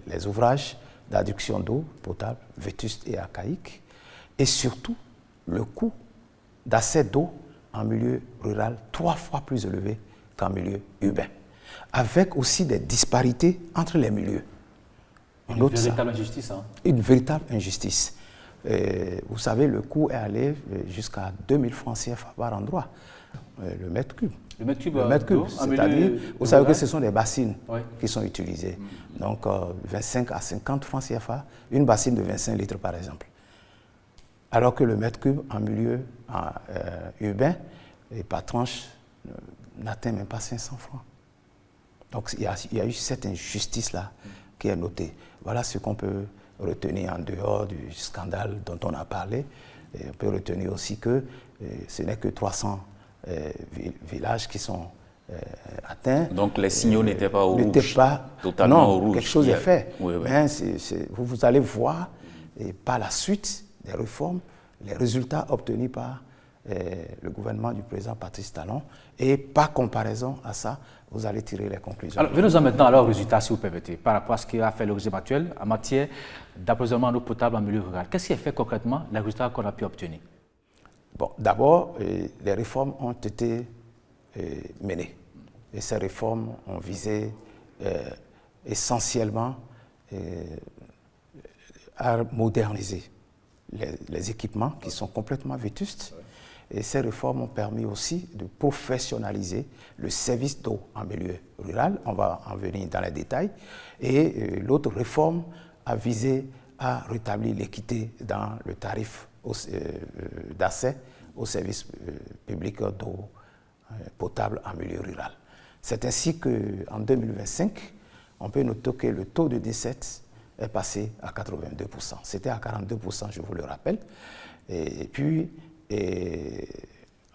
les ouvrages d'adduction d'eau potable, vétustes et archaïques, et surtout le coût d'accès d'eau en milieu rural 3 fois plus élevé qu'en milieu urbain, avec aussi des disparités entre les milieux. Une véritable injustice. Hein. Une véritable injustice. Vous savez, le coût est allé jusqu'à 2000 francs CFA par endroit, le mètre cube. Le mètre cube, c'est-à-dire, vous savez que ce sont des bassines qui sont utilisées. Donc, 25 à 50 francs CFA, une bassine de 25 litres par exemple. Alors que le mètre cube en milieu urbain, et par tranche, n'atteint même pas 500 francs. Donc, il y a eu cette injustice-là qui est notée. Voilà ce qu'on peut retenir en dehors du scandale dont on a parlé. Et on peut retenir aussi que ce n'est que 300 villages qui sont atteints. Donc les signaux n'étaient pas au rouge. N'étaient pas totalement au rouge. Quelque chose est fait. Oui, oui. Mais vous allez voir, et par la suite des réformes, les résultats obtenus par le gouvernement du président Patrice Talon, et par comparaison à ça, vous allez tirer les conclusions. Alors, venons-en maintenant à leurs résultats, si vous permettez, par rapport à ce qu'a fait le régime actuel en matière d'approvisionnement en eau potable en milieu rural. Qu'est-ce qui est fait concrètement, les résultats qu'on a pu obtenir? Bon, d'abord, les réformes ont été menées. Et ces réformes ont visé essentiellement à moderniser les équipements qui sont complètement vétustes. Et ces réformes ont permis aussi de professionnaliser le service d'eau en milieu rural. On va en venir dans les détails. Et l'autre réforme a visé à rétablir l'équité dans le tarif d'accès au service public d'eau potable en milieu rural. C'est ainsi qu'en 2025, on peut noter que le taux de décès est passé à 82%. C'était à 42%, je vous le rappelle. Et puis,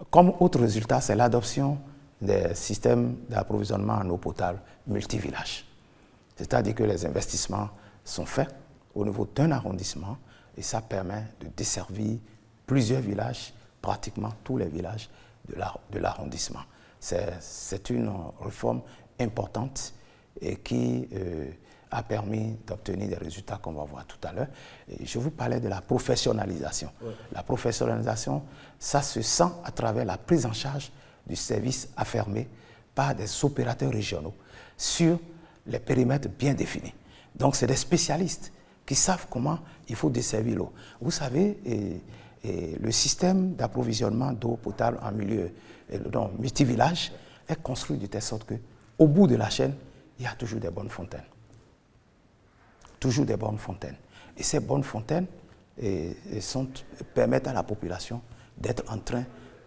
comme autre résultat, c'est l'adoption des systèmes d'approvisionnement en eau potable multivillages. C'est-à-dire que les investissements sont faits au niveau d'un arrondissement et ça permet de desservir plusieurs villages, pratiquement tous les villages de l'arrondissement. C'est une réforme importante et qui a permis d'obtenir des résultats qu'on va voir tout à l'heure. Je vous parlais de la professionnalisation. Ouais. La professionnalisation, ça se sent à travers la prise en charge du service affermé par des opérateurs régionaux sur les périmètres bien définis. Donc, c'est des spécialistes qui savent comment il faut desservir l'eau. Vous savez, le système d'approvisionnement d'eau potable en milieu multivillage est construit de telle sorte qu'au bout de la chaîne, il y a toujours des bonnes fontaines. Toujours des bonnes fontaines. Et ces bonnes fontaines permettent à la population d'être en train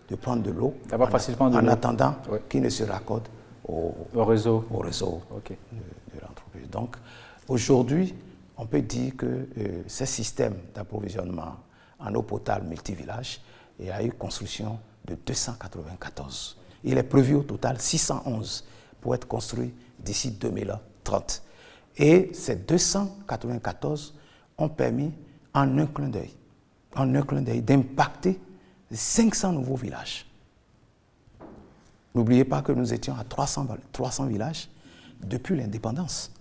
de prendre de l'eau en attendant qu'il ne se raccorde au réseau de l'entreprise. Donc, aujourd'hui, on peut dire que ces systèmes d'approvisionnement en eau potable multivillage, il y a eu construction de 294. Il est prévu au total 611 pour être construits d'ici 2030. Et ces 294 ont permis, en un clin d'œil, d'impacter 500 nouveaux villages. N'oubliez pas que nous étions à 300 villages depuis l'indépendance.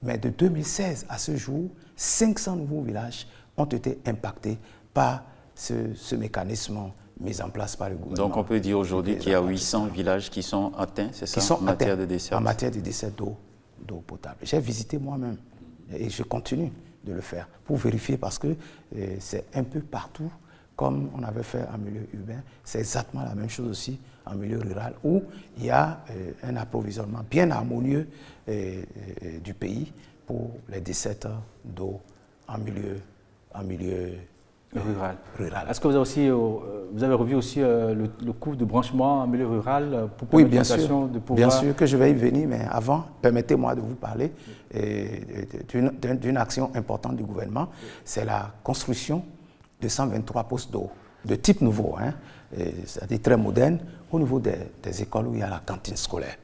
Mais de 2016 à ce jour, 500 nouveaux villages ont été impactés par ce mécanisme mis en place par le gouvernement. Donc on peut dire aujourd'hui qu'il y a 800 villages qui sont atteints, c'est ça, en matière de dessert? En matière de dessert d'eau potable. J'ai visité moi-même et je continue de le faire pour vérifier parce que c'est un peu partout comme on avait fait en milieu urbain. C'est exactement la même chose aussi en milieu rural où il y a un approvisionnement bien harmonieux du pays pour les desserts d'eau en milieu rural. Est-ce que vous avez revu aussi le coût de branchement en milieu rural pour oui, bien sûr. Bien sûr que je vais y venir, mais avant, permettez-moi de vous parler d'une action importante du gouvernement. C'est la construction de 123 postes d'eau de type nouveau, c'est-à-dire très moderne, au niveau des écoles où il y a la cantine scolaire.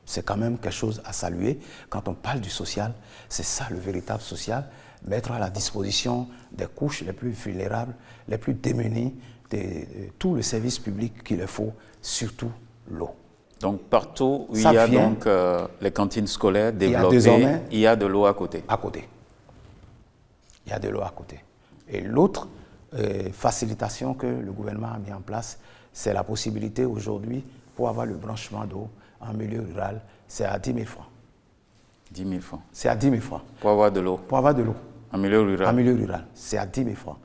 C'est quand même quelque chose à saluer. Quand on parle du social, c'est ça le véritable social. Mettre à la disposition des couches les plus vulnérables, les plus démunies, de tout le service public qu'il faut, surtout l'eau. Donc partout où il y a donc les cantines scolaires développées, il y a de l'eau à côté. Il y a de l'eau à côté. Et l'autre facilitation que le gouvernement a mis en place, c'est la possibilité aujourd'hui pour avoir le branchement d'eau en milieu rural, c'est à 10 000 francs. 10 000 francs. C'est à 10 000 francs. Pour avoir de l'eau. Pour avoir de l'eau. En milieu rural. En milieu rural, c'est à 10 000 francs.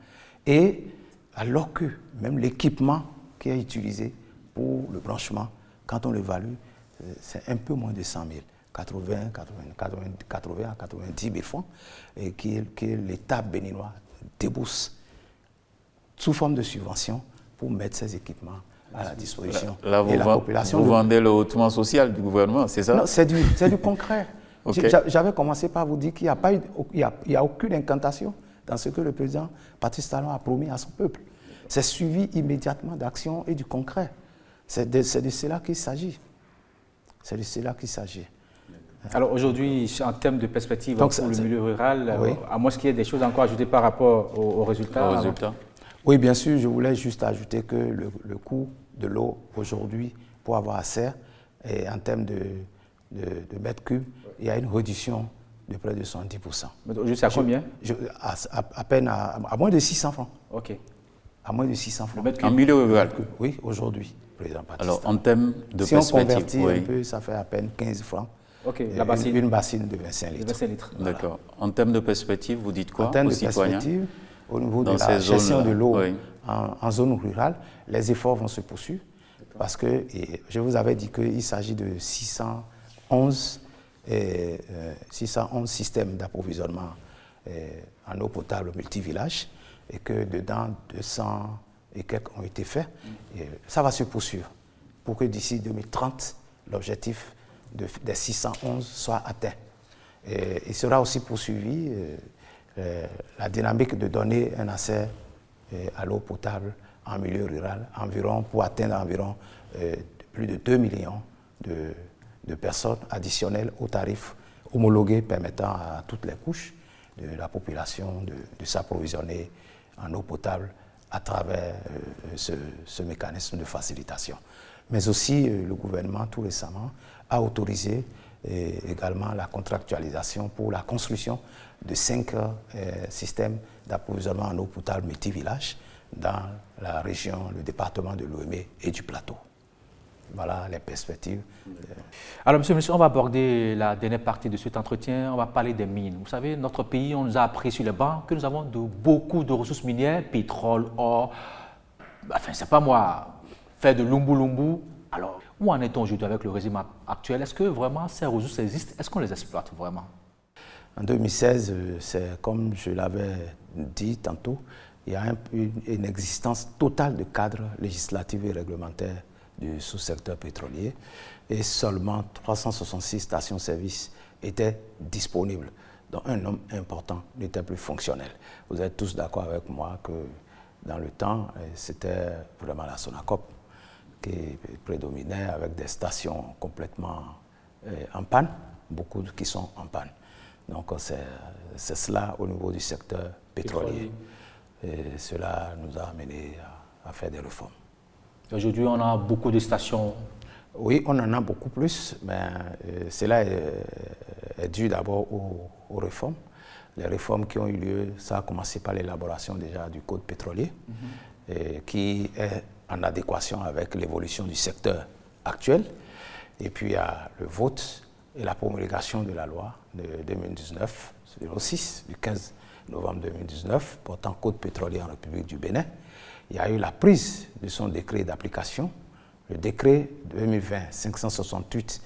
Et alors que même l'équipement qui est utilisé pour le branchement quand on l'évalue, c'est un peu moins de 100 000, 80 à 90 000 francs, et que l'État béninois débourse sous forme de subvention pour mettre ces équipements à la disposition. Là, vous vendez le hautement social du gouvernement, c'est ça? Non, c'est du concret. Okay. J'avais commencé par vous dire qu'il n'y a aucune incantation dans ce que le président Patrice Talon a promis à son peuple. C'est suivi immédiatement d'actions et du concret. C'est de cela qu'il s'agit. C'est de cela qu'il s'agit. Alors aujourd'hui, en termes de perspective pour le milieu rural, oui. À moins qu'il y ait des choses encore à ajouter par rapport aux résultats. Oui, bien sûr, je voulais juste ajouter que le coût de l'eau aujourd'hui, pour avoir accès, et en termes de mètres cubes, il y a une réduction de près de 70%. Aujourd'hui, c'est à combien? À peine à moins de 600 francs. OK. À moins de 600 francs. En milieu rural? Oui, aujourd'hui, président Patrice. Alors, en termes de si perspective, on convertit un peu, ça fait à peine 15 francs. Okay. Une bassine de 25 litres. 25 litres. Voilà. D'accord. En termes de perspective, vous dites quoi aux citoyens? En termes de perspective, au niveau de la gestion de l'eau en zone rurale, les efforts vont se poursuivre parce que je vous avais dit qu'il s'agit de 611 systèmes d'approvisionnement en eau potable multivillage et que dedans 200 et quelques ont été faits. Et ça va se poursuivre pour que d'ici 2030, l'objectif des 611 soit atteint. Et il sera aussi poursuivi la dynamique de donner un accès à l'eau potable en milieu rural, pour atteindre environ plus de 2 millions de personnes additionnelles aux tarifs homologués permettant à toutes les couches de la population de s'approvisionner en eau potable à travers ce mécanisme de facilitation. Mais aussi, le gouvernement, tout récemment, a autorisé également la contractualisation pour la construction de 5 systèmes d'approvisionnement en eau potable multivillage dans la région, le département de Lomé et du Plateau. Voilà les perspectives. Alors, monsieur le ministre, on va aborder la dernière partie de cet entretien. On va parler des mines. Vous savez, notre pays, on nous a appris sur les bancs que nous avons beaucoup de ressources minières, pétrole, or. Enfin, c'est pas moi, faire de lumbu-lumbu. Alors, où en est-on aujourd'hui avec le régime actuel? Est-ce que vraiment ces ressources existent? Est-ce qu'on les exploite vraiment? En 2016, c'est comme je l'avais dit tantôt, il y a une existence totale de cadres législatifs et réglementaires du sous-secteur pétrolier et seulement 366 stations-service étaient disponibles, dont un nombre important n'était plus fonctionnel. Vous êtes tous d'accord avec moi que dans le temps, c'était vraiment la Sonacop qui prédominait avec des stations complètement en panne, beaucoup qui sont en panne. Donc c'est cela au niveau du secteur pétrolier. Et cela nous a amené à faire des réformes. Aujourd'hui, on a beaucoup de stations. Oui, on en a beaucoup plus, mais cela est dû d'abord aux réformes. Les réformes qui ont eu lieu, ça a commencé par l'élaboration déjà du code pétrolier, qui est en adéquation avec l'évolution du secteur actuel. Et puis il y a le vote et la promulgation de la loi de 2019, 06, du 15 novembre 2019, portant code pétrolier en République du Bénin. Il y a eu la prise de son décret d'application, le décret 2020-568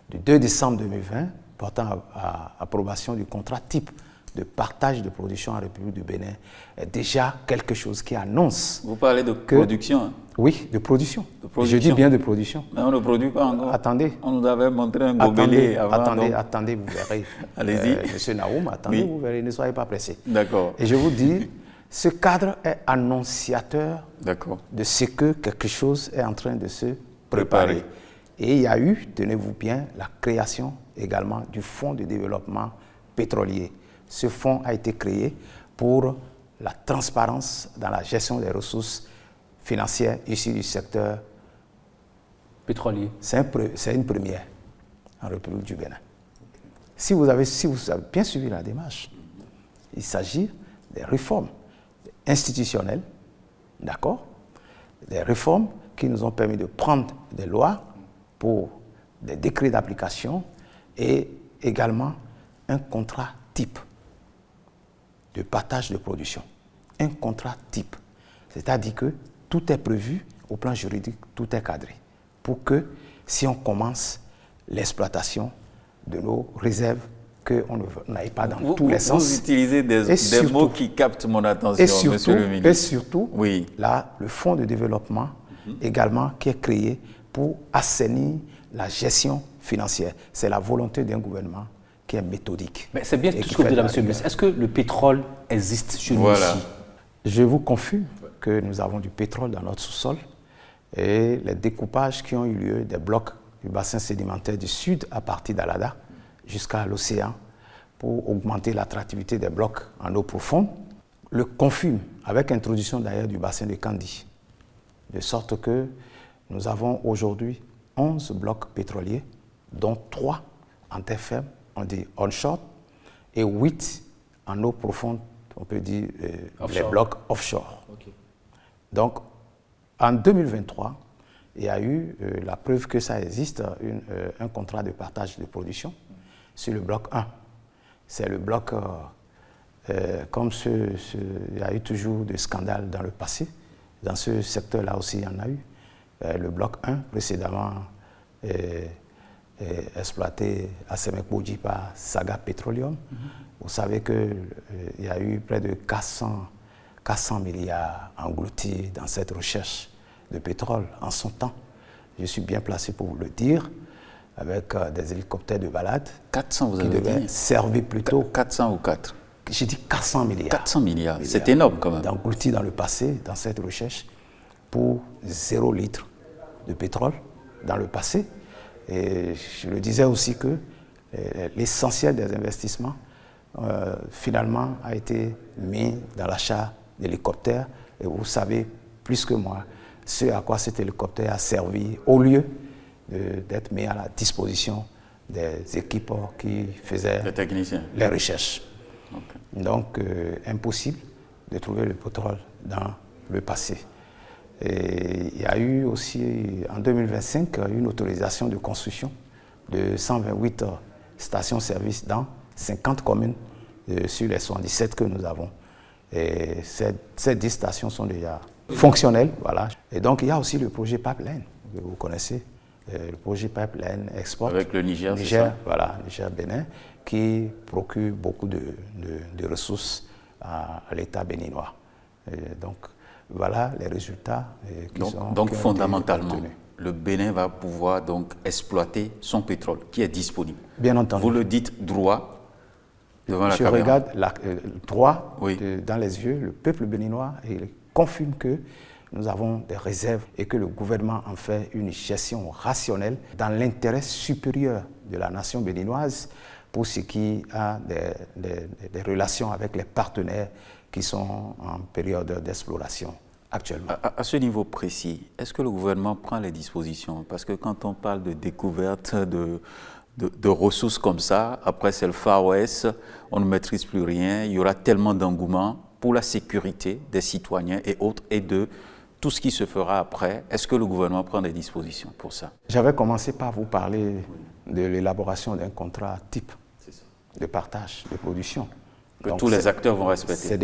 du 2 décembre 2020, portant à approbation du contrat type de partage de production en République du Bénin, est déjà quelque chose qui annonce... Vous parlez de production, hein? Oui, de production. Je dis bien de production. Mais on ne produit pas encore. Attendez. On nous avait montré un gobelet avant. Attendez, vous verrez. Allez-y. Monsieur Naoum, attendez, vous verrez, ne soyez pas pressé. D'accord. Et je vous dis, ce cadre est annonciateur de ce que quelque chose est en train de se préparer. Et il y a eu, tenez-vous bien, la création également du Fonds de développement pétrolier. Ce fonds a été créé pour la transparence dans la gestion des ressources financières issues du secteur pétrolier. C'est une première en République du Bénin. Si vous avez bien suivi la démarche, il s'agit des réformes institutionnelles, d'accord, des réformes qui nous ont permis de prendre des lois pour des décrets d'application et également un contrat type de partage de production. Un contrat type. C'est-à-dire que tout est prévu au plan juridique, tout est cadré pour que si on commence l'exploitation de nos réserves qu'on n'aille pas dans tous les sens. Vous utilisez des mots qui captent mon attention, monsieur le ministre. Et surtout, là, le fonds de développement également qui est créé pour assainir la gestion financière. C'est la volonté d'un gouvernement qui est méthodique. Mais c'est bien tout ce que vous dites là, monsieur le ministre. Est-ce que le pétrole existe chez nous ici? Je vous confirme que nous avons du pétrole dans notre sous-sol et les découpages qui ont eu lieu des blocs du bassin sédimentaire du sud à partir d'Alada jusqu'à l'océan pour augmenter l'attractivité des blocs en eau profonde, le confirme avec l'introduction d'ailleurs du bassin de Kandi. De sorte que nous avons aujourd'hui 11 blocs pétroliers, dont 3 en terre ferme, on dit onshore, et 8 en eau profonde, on peut dire les blocs offshore. Okay. Donc, en 2023, il y a eu la preuve que ça existe, un contrat de partage de production sur le bloc 1. C'est le bloc, comme il y a eu toujours des scandales dans le passé, dans ce secteur-là aussi il y en a eu. Le bloc 1, précédemment exploité à Semek-Bodji par Saga Petroleum. Vous savez qu'il y a eu près de 400 milliards engloutis dans cette recherche de pétrole en son temps. Je suis bien placé pour vous le dire, avec des hélicoptères de balade. 400, vous avez dit servir plutôt. 400 ou 4 ? J'ai dit 400 milliards. 400 milliards, c'est énorme quand même. Engloutis dans le passé, dans cette recherche, pour 0 litre de pétrole dans le passé. Et je le disais aussi que l'essentiel des investissements, finalement, a été mis dans l'achat d'hélicoptères. Et vous savez plus que moi ce à quoi cet hélicoptère a servi au lieu d'être mis à la disposition des équipes qui faisaient les recherches. Okay. Donc, impossible de trouver le pétrole dans le passé. Et il y a eu aussi, en 2025, une autorisation de construction de 128 stations-service dans 50 communes sur les 77 que nous avons. Et ces 10 stations sont déjà fonctionnelles. Voilà. Et donc, il y a aussi le projet Pipeline, que vous connaissez, le projet Pipeline Export. Avec le Niger, c'est ça ? Voilà, Niger-Bénin, qui procure beaucoup de ressources à l'État béninois. Et donc, voilà les résultats qui fondamentalement, le Bénin va pouvoir donc exploiter son pétrole qui est disponible. Bien entendu. Vous le dites droit devant la caméra. Je regarde droit dans les yeux, le peuple béninois, et il confirme que nous avons des réserves et que le gouvernement en fait une gestion rationnelle dans l'intérêt supérieur de la nation béninoise pour ce qui a des relations avec les partenaires qui sont en période d'exploration actuellement. À ce niveau précis, est-ce que le gouvernement prend les dispositions? Parce que quand on parle de découverte de ressources comme ça, après c'est le Far West, on ne maîtrise plus rien, il y aura tellement d'engouement pour la sécurité des citoyens et autres, et de tout ce qui se fera après. Est-ce que le gouvernement prend des dispositions pour ça? J'avais commencé par vous parler de l'élaboration d'un contrat type de partage, de production. Que donc tous les acteurs vont respecter. C'est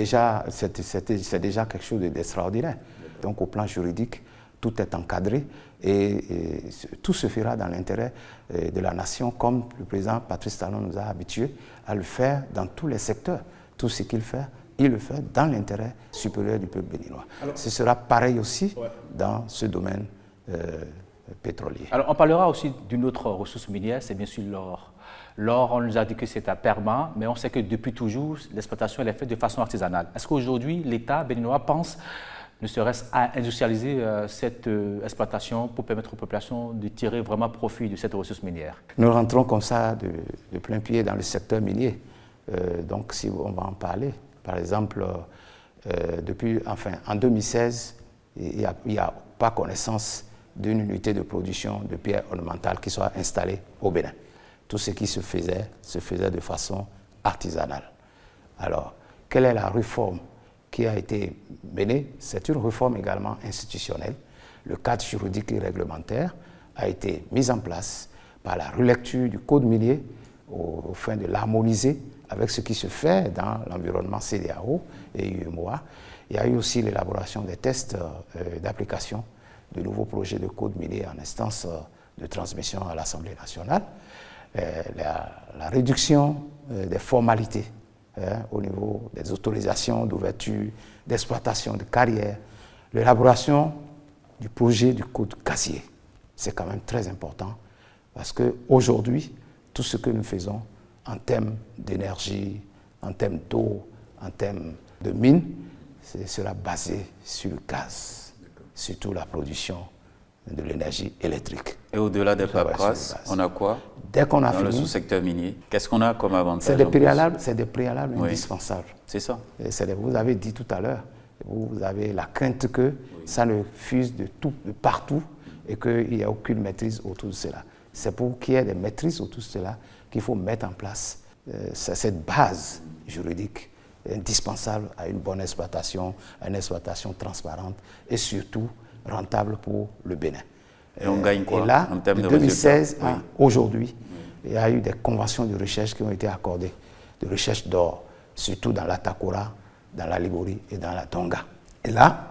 déjà quelque chose d'extraordinaire. Donc au plan juridique, tout est encadré et tout se fera dans l'intérêt de la nation, comme le président Patrice Talon nous a habitués à le faire dans tous les secteurs. Tout ce qu'il fait, il le fait dans l'intérêt supérieur du peuple béninois. Alors, ce sera pareil aussi dans ce domaine pétrolier. Alors on parlera aussi d'une autre ressource minière, c'est bien sûr l'or. L'or, on nous a dit que c'est un permanent, mais on sait que depuis toujours, l'exploitation est faite de façon artisanale. Est-ce qu'aujourd'hui, l'État béninois pense, ne serait-ce à industrialiser cette exploitation pour permettre aux populations de tirer vraiment profit de cette ressource minière? Nous rentrons comme ça de plein pied dans le secteur minier. Donc, si on va en parler, par exemple, en 2016, il n'y a pas connaissance d'une unité de production de pierres ornementales qui soit installée au Bénin. Tout ce qui se faisait de façon artisanale. Alors, quelle est la réforme qui a été menée? C'est une réforme également institutionnelle. Le cadre juridique et réglementaire a été mis en place par la relecture du Code minier au fin de l'harmoniser avec ce qui se fait dans l'environnement CEDEAO et UEMOA. Il y a eu aussi l'élaboration des tests d'application de nouveaux projets de Code minier en instance de transmission à l'Assemblée nationale, la réduction des formalités au niveau des autorisations d'ouverture, d'exploitation de carrières, l'élaboration du projet du code gazier. C'est quand même très important parce qu'aujourd'hui, tout ce que nous faisons en termes d'énergie, en termes d'eau, en termes de mines, sera basé sur le gaz, surtout la production de l'énergie électrique. Et au-delà des paperasses, on a quoi dès qu'on a dans fini, le sous-secteur minier? Qu'est-ce qu'on a comme avantage? C'est des préalables oui. indispensables. C'est ça. Vous avez dit tout à l'heure, vous avez la crainte que ça ne fuse de partout et qu'il n'y a aucune maîtrise autour de cela. C'est pour qu'il y ait des maîtrises autour de cela qu'il faut mettre en place cette base juridique indispensable à une bonne exploitation, à une exploitation transparente et surtout rentable pour le Bénin. Et on gagne quoi et là, en termes de de 2016 résultats? à aujourd'hui, il y a eu des conventions de recherche qui ont été accordées, de recherche d'or, surtout dans la Takora, dans la Libori et dans la Tonga. Et là,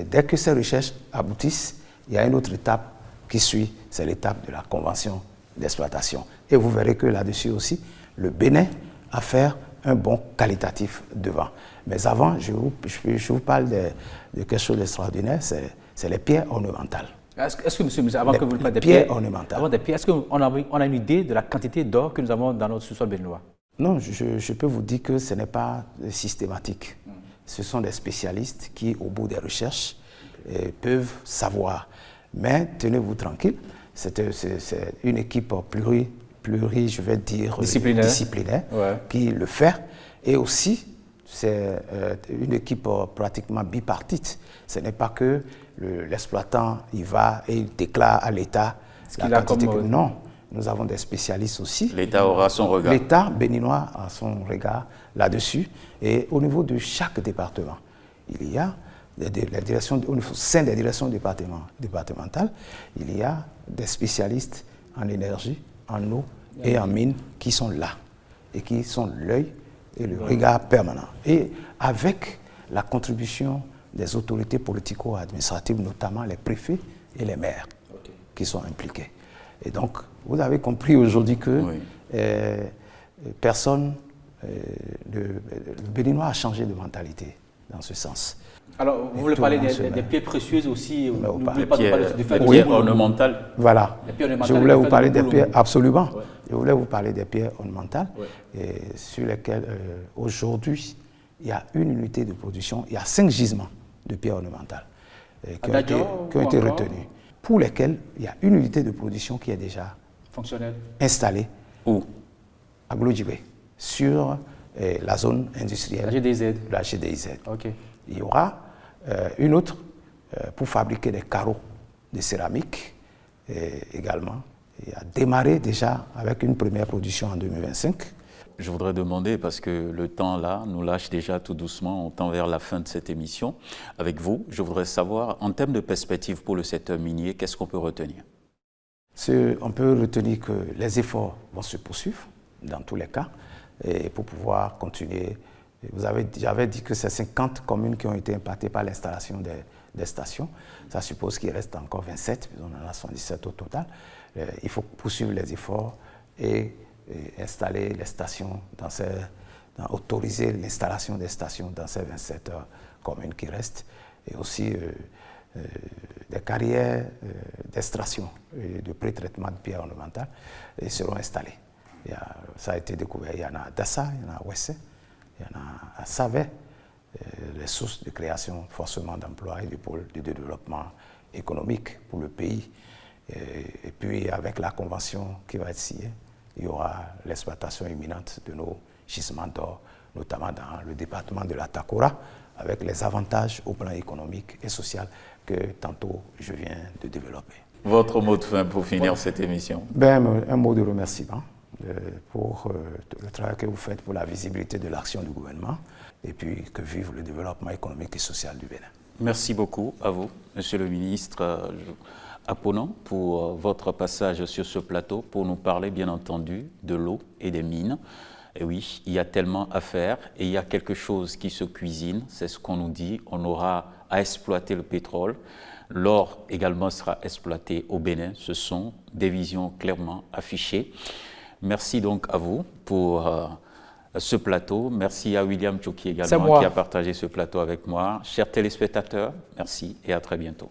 dès que ces recherches aboutissent, il y a une autre étape qui suit, c'est l'étape de la convention d'exploitation. Et vous verrez que là-dessus aussi, le Bénin a fait un bond qualitatif devant. Mais avant, je vous parle de quelque chose d'extraordinaire, c'est les pierres ornementales. Est-ce que, monsieur, avant que vous parliez des pierres ornementales, est-ce qu'on a une idée de la quantité d'or que nous avons dans notre sous-sol béninois? Non, je peux vous dire que ce n'est pas systématique. Ce sont des spécialistes qui, au bout des recherches, peuvent savoir. Mais tenez-vous tranquille, c'est une équipe je vais dire, disciplinaire ouais. qui le fait. Et aussi, c'est une équipe pratiquement bipartite. Ce n'est pas que l'exploitant, il va et il déclare à l'État la quantité que... Non, nous avons des spécialistes aussi. L'État aura son regard. L'État béninois a son regard là-dessus. Et au niveau de chaque département, il y a au sein des directions départementales, il y a des spécialistes en énergie, en eau et en mine qui sont là et qui sont l'œil et le regard permanent. Et avec la contribution des autorités politico-administratives, notamment les préfets et les maires qui sont impliqués. Et donc, vous avez compris aujourd'hui que le Béninois a changé de mentalité dans ce sens. Alors, vous voulez parler des pierres précieuses aussi, n'oubliez pas de parler des pierres ornementales. Voilà, je voulais vous parler des pierres, absolument. Ouais. Je voulais vous parler des pierres ornementales, ouais. Sur lesquelles aujourd'hui, il y a une unité de production, il y a 5 gisements de pierres ornementales qui ont été retenus, pour lesquels il y a une unité de production qui est déjà fonctionnelle, installée à Glodjibé, sur la zone industrielle, la GDIZ. Okay. Il y aura une autre pour fabriquer des carreaux de céramique également. Il a démarré déjà avec une première production en 2025. Je voudrais demander, parce que le temps là nous lâche déjà tout doucement, on tend vers la fin de cette émission. Avec vous, je voudrais savoir, en termes de perspective pour le secteur minier, qu'est-ce qu'on peut retenir? On peut retenir que les efforts vont se poursuivre dans tous les cas et pour pouvoir continuer. J'avais dit que c'est 50 communes qui ont été impactées par l'installation des stations. Ça suppose qu'il reste encore 27, on en a 77 au total. Il faut poursuivre les efforts et installer les stations, autoriser l'installation des stations dans ces 27 communes qui restent. Et aussi des carrières d'extraction et de pré-traitement de pierres ornementales seront installées. Ça a été découvert, il y en a à Dassa, il y en a à Ouessé, il y en a à Savet, les sources de création forcément d'emplois et de pôles de développement économique pour le pays. Et puis avec la convention qui va être signée, il y aura l'exploitation imminente de nos gisements d'or, notamment dans le département de la Takora, avec les avantages au plan économique et social que tantôt je viens de développer. Votre mot de fin pour finir cette émission? Un mot de remerciement pour le travail que vous faites pour la visibilité de l'action du gouvernement et puis que vive le développement économique et social du Bénin. Merci beaucoup à vous, Monsieur le ministre Aponan, pour votre passage sur ce plateau pour nous parler bien entendu de l'eau et des mines. Et oui, il y a tellement à faire et il y a quelque chose qui se cuisine, c'est ce qu'on nous dit. On aura à exploiter le pétrole. L'or également sera exploité au Bénin. Ce sont des visions clairement affichées. Merci donc à vous pour ce plateau. Merci à William Tchoki également qui a partagé ce plateau avec moi. Chers téléspectateurs, merci et à très bientôt.